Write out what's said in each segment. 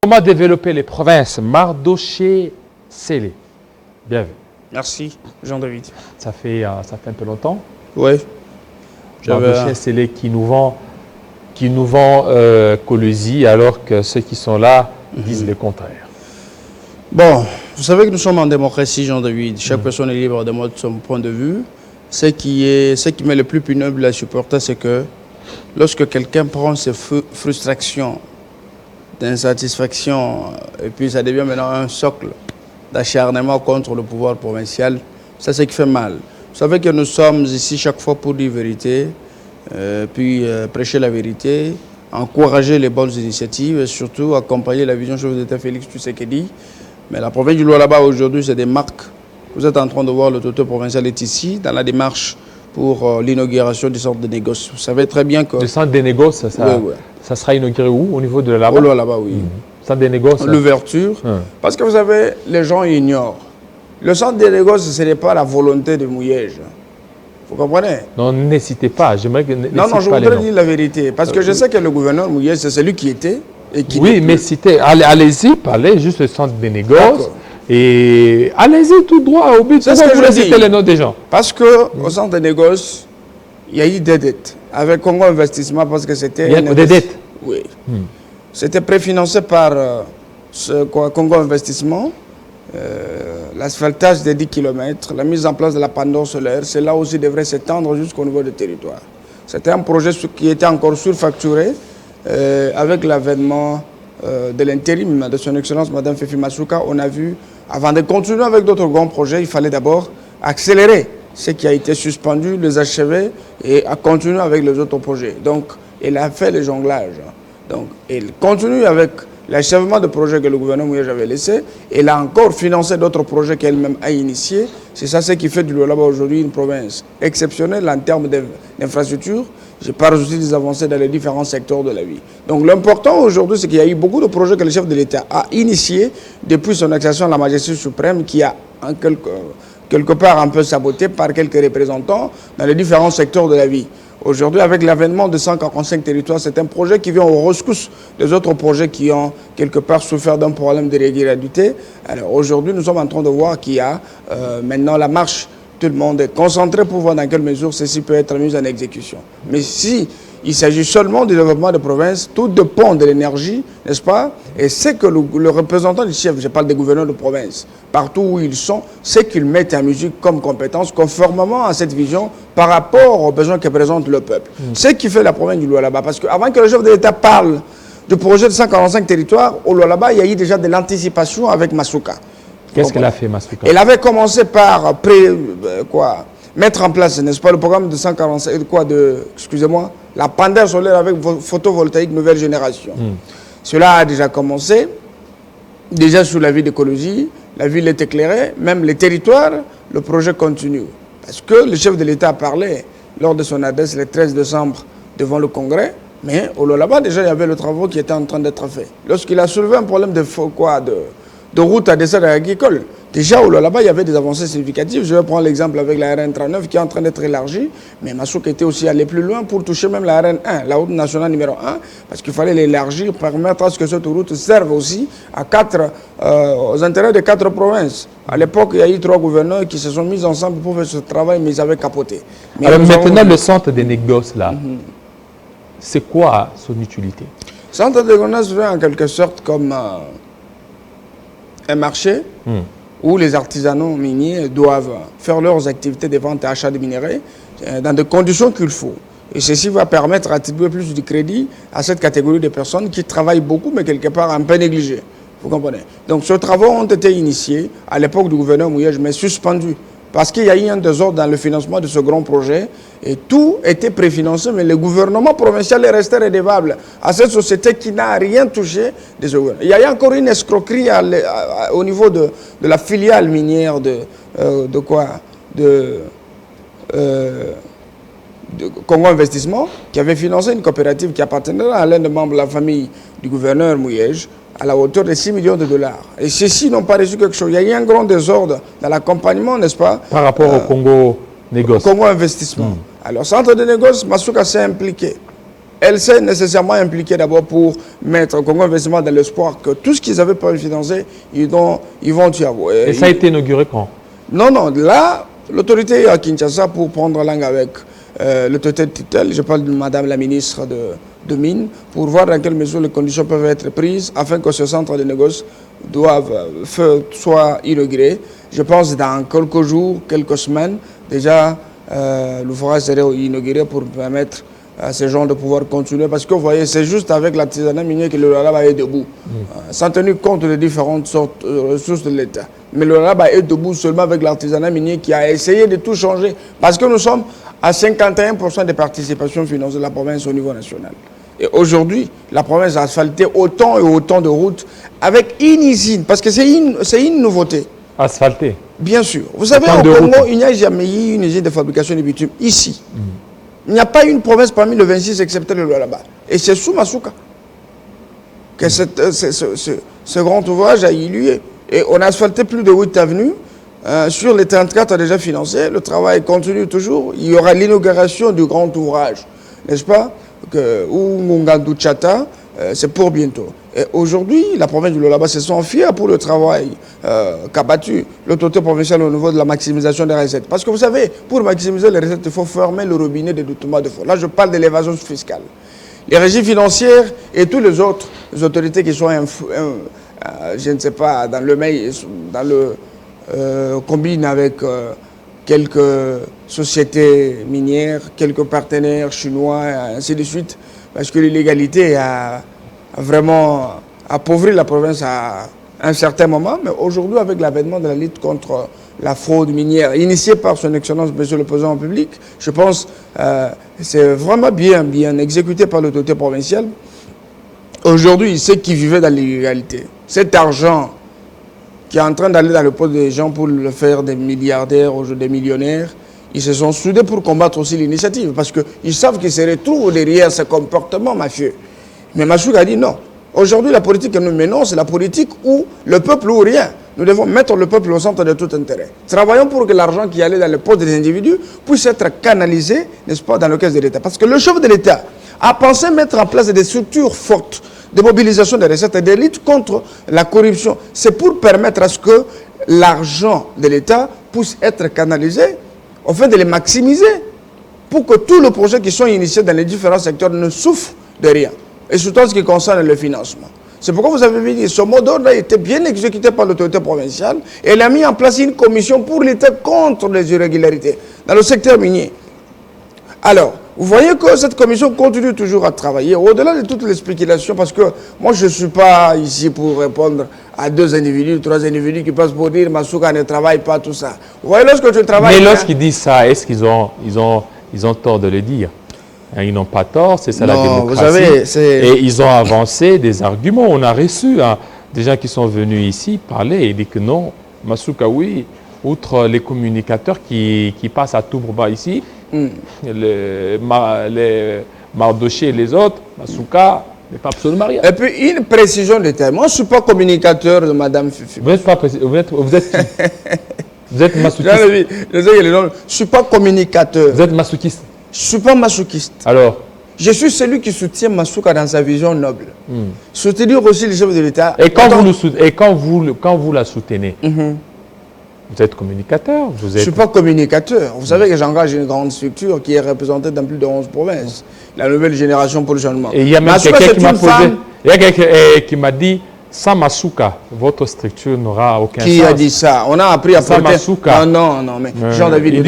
Comment développer les provinces? Mardoché Sélé. Bienvenue. Merci, Jean-David. Ça fait un peu longtemps. Oui. Mardoché Sélé qui nous vend Colosi alors que ceux qui sont là disent le contraire. Bon, vous savez que nous sommes en démocratie, Jean-David. Chaque personne est libre de moi de son point de vue. Ce qui m'est le plus pénible à supporter, c'est que lorsque quelqu'un prend ses frustrations, d'insatisfaction, et puis ça devient maintenant un socle d'acharnement contre le pouvoir provincial, ça c'est ce qui fait mal. Vous savez que nous sommes ici chaque fois pour dire vérité, puis prêcher la vérité, encourager les bonnes initiatives et surtout accompagner la vision chef d'État Félix Tshisekedi. Mais la province du Lualaba aujourd'hui, c'est des marques. Vous êtes en train de voir le docteur provincial est ici dans la démarche pour l'inauguration du centre de négoce. Vous savez très bien que... Le centre de négoce, ça sera inauguré où? Au niveau de la Au Lualaba, oui. Centre de négoce. L'ouverture. Parce que vous savez, les gens ignorent. Le centre de négoce, ce n'est pas la volonté de Mouyej. Vous comprenez? Non, n'hésitez pas. J'aimerais que... Non, je voudrais dire la vérité. Parce que je sais que le gouverneur Mouyej, c'est celui qui était et qui... Oui, mais citez. Allez-y, parlez juste le centre de négoce. Et allez-y tout droit au but. C'est ce que je dis. Citer les noms des gens. Parce qu'au centre de négoce, il y a eu des dettes. Avec Congo Investissement, parce que c'était... Il y a des dettes? Oui. C'était préfinancé par Congo Investissement. L'asphaltage des 10 km, la mise en place de la pendule solaire, cela aussi devrait s'étendre jusqu'au niveau du territoire. C'était un projet qui était encore surfacturé avec l'avènement de l'intérim de son Excellence Mme Fifi Masuka. On a vu, avant de continuer avec d'autres grands projets, il fallait d'abord accélérer ce qui a été suspendu, les achever et à continuer avec les autres projets. Donc, il a fait le jonglage. Donc, il continue avec l'achèvement de projets que le gouvernement avait laissé. Elle a encore financé d'autres projets qu'elle-même a initiés. C'est ça ce qui fait du Lualaba aujourd'hui une province exceptionnelle en termes d'infrastructures. Je parle aussi des avancées dans les différents secteurs de la vie. Donc l'important aujourd'hui, c'est qu'il y a eu beaucoup de projets que le chef de l'État a initiés depuis son accession à la majesté suprême qui a en quelque part un peu saboté par quelques représentants dans les différents secteurs de la vie. Aujourd'hui, avec l'avènement de 145 territoires, c'est un projet qui vient aux rescousses des autres projets qui ont quelque part souffert d'un problème de régularité. Alors aujourd'hui, nous sommes en train de voir qu'il y a maintenant la marche. Tout le monde est concentré pour voir dans quelle mesure ceci peut être mis en exécution. Mais si il s'agit seulement du développement de province, tout dépend de l'énergie, n'est-ce pas? Et c'est que le représentant du chef, je parle des gouverneurs de province, partout où ils sont, c'est qu'ils mettent en musique comme compétence, conformément à cette vision par rapport aux besoins que présente le peuple. C'est ce qui fait la province du Lualaba. Parce qu'avant que le chef de l'État parle du projet de 145 territoires, au Lualaba, il y a eu déjà de l'anticipation avec Masuka. Qu'est-ce qu'elle a fait, Masuka? Elle avait commencé par mettre en place, n'est-ce pas, le programme de 145, excusez-moi, la pendule solaire avec photovoltaïque nouvelle génération. Cela a déjà commencé, déjà sous la ville d'écologie, la ville est éclairée, même les territoires, le projet continue. Parce que le chef de l'État a parlé lors de son adresse le 13 décembre devant le Congrès, mais au Lualaba, déjà, il y avait le travail qui était en train d'être fait. Lorsqu'il a soulevé un problème de route à dessert agricole. Déjà, au Lualaba, il y avait des avancées significatives. Je vais prendre l'exemple avec la RN39 qui est en train d'être élargie. Mais Masuka était aussi allé plus loin pour toucher même la RN1, la route nationale numéro 1, parce qu'il fallait l'élargir, permettre à ce que cette route serve aussi aux intérêts de 4 provinces. À l'époque, il y a eu 3 gouverneurs qui se sont mis ensemble pour faire ce travail, mais ils avaient capoté. Mais alors maintenant, le centre des négoces, là, c'est quoi son utilité? Le centre des négoces fait en quelque sorte comme un marché où les artisanaux miniers doivent faire leurs activités de vente et achat de minerais dans des conditions qu'il faut. Et ceci va permettre d'attribuer plus de crédit à cette catégorie de personnes qui travaillent beaucoup, mais quelque part un peu négligées. Vous comprenez? Donc, ces travaux ont été initiés à l'époque du gouverneur Mouyej, mais suspendus. Parce qu'il y a eu un désordre dans le financement de ce grand projet et tout était préfinancé, mais le gouvernement provincial est resté redevable à cette société qui n'a rien touché de ce gouvernement. Il y a eu encore une escroquerie au niveau de la filiale minière de Congo Investissement qui avait financé une coopérative qui appartenait à l'un des membres de la famille du gouverneur Mouyej à la hauteur de 6 millions de dollars. Et ceux-ci n'ont pas reçu quelque chose. Il y a eu un grand désordre dans l'accompagnement, n'est-ce pas? Par rapport au Congo Négoce. Congo Investissement. Alors, centre de négoce, Masuka s'est impliqué. elle s'est nécessairement impliquée d'abord pour mettre Congo Investissement dans l'espoir que tout ce qu'ils avaient pas financé, ils vont y avoir. Et ça a été inauguré quand? Non, non, là, l'autorité est à Kinshasa pour prendre langue avec l'autorité de tutelle. Je parle de Madame la ministre de Mines pour voir dans quelle mesure les conditions peuvent être prises afin que ce centre de négoce soit inauguré. Je pense dans quelques jours, quelques semaines, déjà, l'ouvrage serait inauguré pour permettre à ces gens de pouvoir continuer. Parce que vous voyez, c'est juste avec l'artisanat minier que le Lualaba est debout, sans tenir compte des différentes sortes de ressources de l'État. Mais le Lualaba est debout seulement avec l'artisanat minier qui a essayé de tout changer. Parce que nous sommes à 51% des participations financées de la province au niveau national. Et aujourd'hui, la province a asphalté autant et autant de routes avec une usine, parce que c'est une nouveauté. Asphalté? Bien sûr. Vous savez, au Congo, il n'y a jamais eu une usine de fabrication de bitume ici. Il n'y a pas une province parmi les 26 excepté le Lualaba. Et c'est sous Masuka que ce grand ouvrage a eu lieu. Et on a asphalté plus de 8 avenues. Sur les 34 déjà financés. Le travail continue toujours. Il y aura l'inauguration du grand ouvrage, n'est-ce pas? Ou Ngungandu Tchata, c'est pour bientôt. Et aujourd'hui, la province du Lualaba se sent fière pour le travail qu'a battu l'autorité provinciale au niveau de la maximisation des recettes. Parce que vous savez, pour maximiser les recettes, il faut fermer le robinet des doublements de fonds. Là, je parle de l'évasion fiscale. Les régies financières et toutes les autres autorités qui sont, je ne sais pas, dans le combine avec quelques sociétés minières, quelques partenaires chinois, et ainsi de suite, parce que l'illégalité a vraiment appauvri la province à un certain moment, mais aujourd'hui, avec l'avènement de la lutte contre la fraude minière, initiée par son Excellence, Monsieur le Président de la République, je pense que c'est vraiment bien exécuté par l'autorité provinciale. Aujourd'hui, ceux qui vivaient dans l'illégalité, cet argent qui est en train d'aller dans le pot des gens pour le faire des milliardaires ou des millionnaires, ils se sont soudés pour combattre aussi l'initiative, parce qu'ils savent qu'ils se retrouvent derrière ce comportement mafieux. Mais Masuka a dit non. Aujourd'hui, la politique que nous menons, c'est la politique où le peuple ou rien. Nous devons mettre le peuple au centre de tout intérêt. Travaillons pour que l'argent qui allait dans le pot des individus puisse être canalisé, n'est-ce pas, dans le caisse de l'État. Parce que le chef de l'État a pensé mettre en place des structures fortes de mobilisation des recettes et de lutte contre la corruption. C'est pour permettre à ce que l'argent de l'État puisse être canalisé, au fait de les maximiser, pour que tous les projets qui sont initiés dans les différents secteurs ne souffrent de rien. Et surtout en ce qui concerne le financement. C'est pourquoi vous avez vu que ce mot d'ordre a été bien exécuté par l'autorité provinciale. Et elle a mis en place une commission pour lutter contre les irrégularités dans le secteur minier. Alors, vous voyez que cette commission continue toujours à travailler, au-delà de toutes les spéculations, parce que moi je ne suis pas ici pour répondre à 2 individus, 3 individus qui passent pour dire Masuka ne travaille pas, tout ça. Vous voyez, lorsque tu travailles... Mais lorsqu'ils disent ça, est-ce qu'ils ont tort de le dire? Ils n'ont pas tort, c'est ça la démocratie. Vous savez, et ils ont avancé des arguments. On a reçu des gens qui sont venus ici parler et dire que non, Masuka, oui, outre les communicateurs qui passent à tout bas ici, les Mardoché et les autres, Masuka n'est pas absolument rien. Et puis une précision de terme. Moi, je ne suis pas communicateur de Madame Fifi. Vous n'êtes pas vous êtes vous êtes masoukiste. Je ne suis pas communicateur. Vous êtes masoukiste. Je ne suis pas masoukiste. Alors? Je suis celui qui soutient Masuka dans sa vision noble. Soutenir aussi le chef de l'État. Et quand vous la soutenez, vous êtes communicateur? Je ne suis pas communicateur. Vous savez que j'engage une grande structure qui est représentée dans plus de 11 provinces. La nouvelle génération pour le changement. Et il y a même quelqu'un qui m'a posé. Il y a quelqu'un qui m'a dit, sans Masuka, votre structure n'aura aucun sens. Qui a dit ça? On a appris à porter... Masuka. Non, mais Jean-David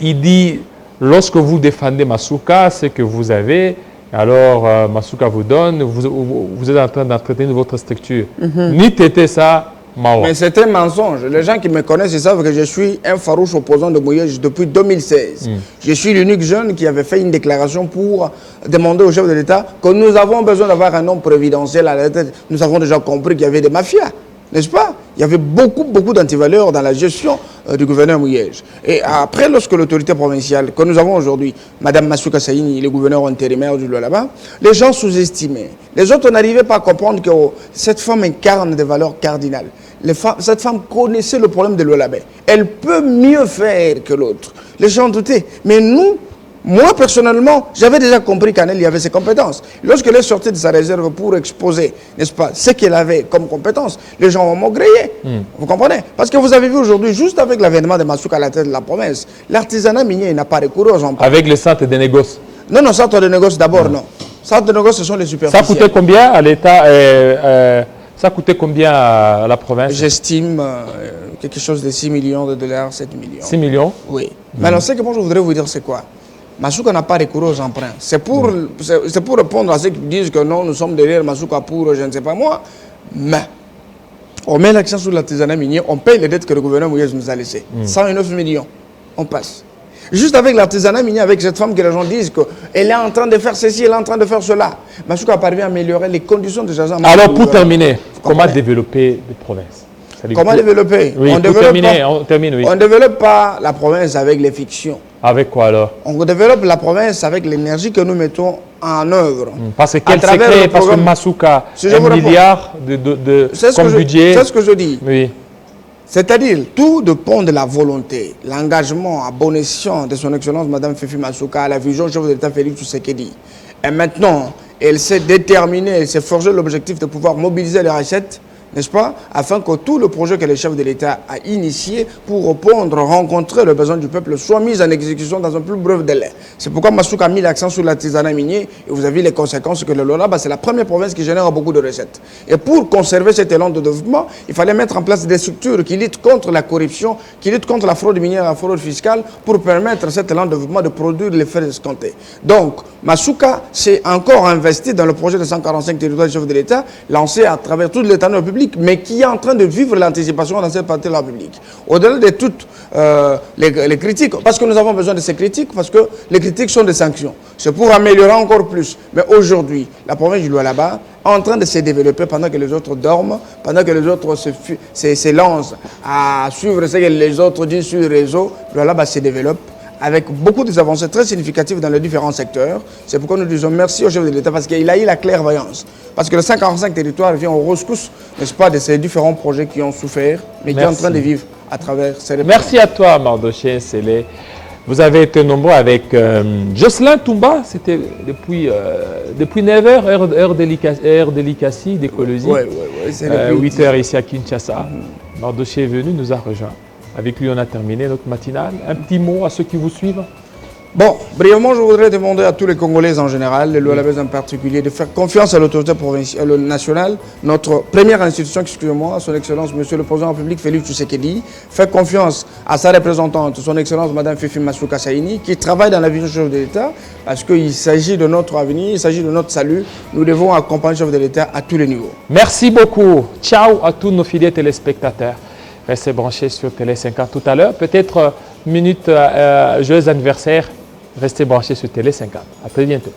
il dit, lorsque vous défendez Masuka, c'est que vous avez, alors Masuka vous donne, vous êtes en train d'entretenir votre structure. Ni t'étais ça, Mawa. Mais c'est un mensonge. Les gens qui me connaissent, ils savent que je suis un farouche opposant de Mouyej depuis 2016. Je suis l'unique jeune qui avait fait une déclaration pour demander au chef de l'État que nous avons besoin d'avoir un homme prévidentiel à la tête. Nous avons déjà compris qu'il y avait des mafias. N'est-ce pas? Il y avait beaucoup d'antivaleurs dans la gestion du gouverneur Mouyej. Et après, lorsque l'autorité provinciale, que nous avons aujourd'hui, Mme Masuka Saïni, le gouverneur intérimaire du Lualaba, les gens sous-estimaient. Les autres n'arrivaient pas à comprendre que cette femme incarne des valeurs cardinales. Cette femme connaissait le problème de Lualaba. Elle peut mieux faire que l'autre. Les gens doutaient. Mais nous, Moi, personnellement, j'avais déjà compris qu'Anel y avait ses compétences. Lorsqu'elle est sortie de sa réserve pour exposer, n'est-ce pas, ce qu'elle avait comme compétences, les gens ont maugréé. Vous comprenez? Parce que vous avez vu aujourd'hui, juste avec l'avènement de Masuka à la tête de la province, l'artisanat minier n'a pas recouru aux emprunts. Avec le centre de négoce? Non, non, centre de négoce d'abord, non. Centre de négoce, ce sont les superficiels. Ça coûtait combien à l'État ça coûtait combien à la province? J'estime quelque chose de 6 millions de dollars, 7 millions. 6 millions? Oui. Mais alors, ce que moi je voudrais vous dire, c'est quoi? Masuka n'a pas recouru aux emprunts. C'est pour répondre à ceux qui disent que non, nous sommes derrière Masuka pour je ne sais pas moi. Mais on met l'accent sur l'artisanat minier, on paye les dettes que le gouvernement Moïse nous a laissées. 109 millions. On passe. Juste avec l'artisanat minier, avec cette femme que les gens disent qu'elle est en train de faire ceci, elle est en train de faire cela. Masuka parvient à améliorer les conditions de gens. Alors, pour terminer, comment développer les provinces? Comment développer? Oui, on ne développe pas la province avec les fictions. Avec quoi alors? On développe la province avec l'énergie que nous mettons en œuvre. Parce que quel secret? Parce que Masuka, 1 milliard comme budget. C'est ce que je dis. Oui. C'est-à-dire, tout dépend de la volonté, l'engagement à bon escient de son Excellence Mme Fifi Masuka, la vision du chef de l'État Félix Tshisekedi. Et maintenant, elle s'est déterminée, elle s'est forgé l'objectif de pouvoir mobiliser les recettes, n'est-ce pas, afin que tout le projet que le chef de l'État a initié pour répondre, rencontrer le besoin du peuple soit mis en exécution dans un plus bref délai. C'est pourquoi Masuka a mis l'accent sur l'artisanat minier et vous avez vu les conséquences que le Lualaba, c'est la première province qui génère beaucoup de recettes. Et pour conserver cet élan de développement, il fallait mettre en place des structures qui luttent contre la corruption, qui luttent contre la fraude minière et la fraude fiscale pour permettre à cet élan de développement de produire l'effet escompté. Donc, Masuka s'est encore investi dans le projet de 145 territoires du chef de l'État, lancé à travers tout l'État public, mais qui est en train de vivre l'anticipation dans cette partie de la République. Au-delà de toutes les critiques, parce que nous avons besoin de ces critiques, parce que les critiques sont des sanctions. C'est pour améliorer encore plus. Mais aujourd'hui, la province du Lualaba est en train de se développer pendant que les autres dorment, pendant que les autres se lancent à suivre ce que les autres disent sur le réseau. Le Lualaba se développe avec beaucoup d'avancées très significatives dans les différents secteurs. C'est pourquoi nous disons merci au chef de l'État parce qu'il a eu la clairvoyance. Parce que le 145 territoires vient au rescousse, n'est-ce pas, de ces différents projets qui ont souffert, mais qui sont en train de vivre à travers ces réponses. Merci à toi, Mardoché Sélé. Vous avez été nombreux avec Jocelyn Toumba, c'était depuis 9h, heure délicatie, d'écologie. Oui, c'est 8h ici à Kinshasa. Mardoché est venu, nous a rejoints. Avec lui, on a terminé notre matinale. Un petit mot à ceux qui vous suivent? Bon, brièvement, je voudrais demander à tous les Congolais en général, les Lualabais en particulier, de faire confiance à l'autorité nationale, notre première institution, excusez-moi, à son Excellence, Monsieur le Président de la République, Félix Tshisekedi, faire confiance à sa représentante, son Excellence, Mme Fifi Masuka Saini, qui travaille dans la vision du chef de l'État, parce qu'il s'agit de notre avenir, il s'agit de notre salut. Nous devons accompagner le chef de l'État à tous les niveaux. Merci beaucoup. Ciao à tous nos fidèles téléspectateurs. Restez branchés sur Télé 50 tout à l'heure. Peut-être minute joyeux anniversaire. Restez branchés sur Télé 50. À très bientôt.